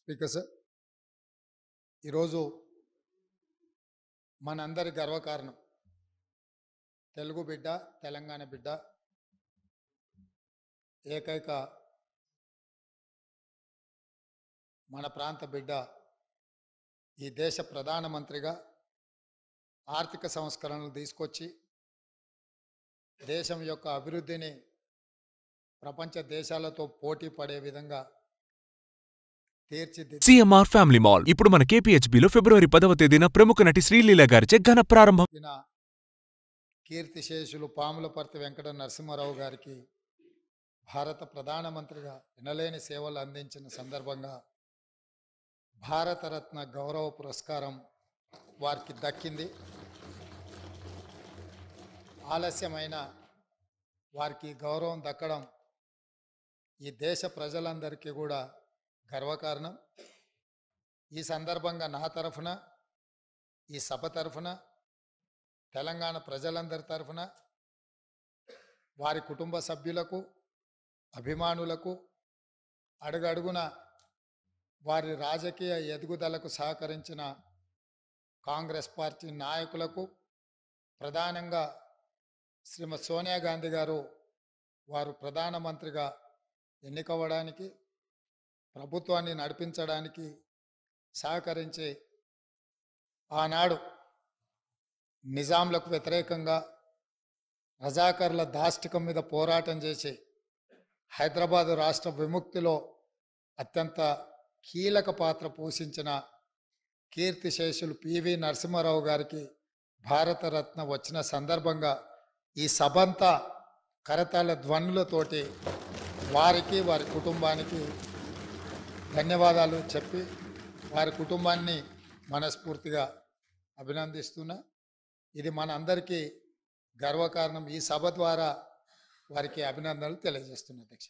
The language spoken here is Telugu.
స్పీకర్ సార్, ఈరోజు మనందరి గర్వకారణం తెలుగు బిడ్డ, తెలంగాణ బిడ్డ, ఏకైక మన ప్రాంత బిడ్డ ఈ దేశ ప్రధానమంత్రిగా ఆర్థిక సంస్కరణలు తీసుకొచ్చి దేశం యొక్క అభివృద్ధిని ప్రపంచ దేశాలతో పోటీ పడే విధంగా సిఎంఆర్ ఫ్యామిలీ మాల్ ఇప్పుడు మన కేపీహెచ్బీలో ఫిబ్రవరి 10వ తేదీన ప్రముఖ నటి శ్రీలీల గారిచే ఘన ప్రారంభం. కీర్తిశేషులు పాములపర్తి వెంకట నరసింహారావు గారికి భారత ప్రధానమంత్రిగా వినలేని సేవలు అందించిన సందర్భంగా భారతరత్న గౌరవ పురస్కారం వారికి దక్కింది. ఆలస్యమైన వారికి గౌరవం దక్కడం ఈ దేశ ప్రజలందరికీ కూడా గర్వకారణం. ఈ సందర్భంగా నా తరఫున, ఈ సభ తరఫున, తెలంగాణ ప్రజలందరి తరఫున వారి కుటుంబ సభ్యులకు, అభిమానులకు, అడుగడుగున వారి రాజకీయ ఎదుగుదలకు సహకరించిన కాంగ్రెస్ పార్టీ నాయకులకు, ప్రధానంగా శ్రీమతి సోనియా గాంధీ గారు వారు ప్రధానమంత్రిగా ఎన్నికవ్వడానికి, ప్రభుత్వాన్ని నడిపించడానికి సహకరించి ఆనాడు నిజాంలకు వ్యతిరేకంగా రజాకర్ల దాష్టికం మీద పోరాటం చేసి హైదరాబాద్ రాష్ట్ర విముక్తిలో అత్యంత కీలక పాత్ర పోషించిన కీర్తిశేషులు పివి నరసింహారావు గారికి భారతరత్న వచ్చిన సందర్భంగా ఈ సభంతా కరతాళ ధ్వనులతోటి వారికి, వారి కుటుంబానికి ధన్యవాదాలు చెప్పి వారి కుటుంబాన్ని మనస్ఫూర్తిగా అభినందిస్తున్నా. ఇది మన అందరికీ గర్వకారణం. ఈ సభ ద్వారా వారికి అభినందనలు తెలియజేస్తున్నా అధ్యక్ష.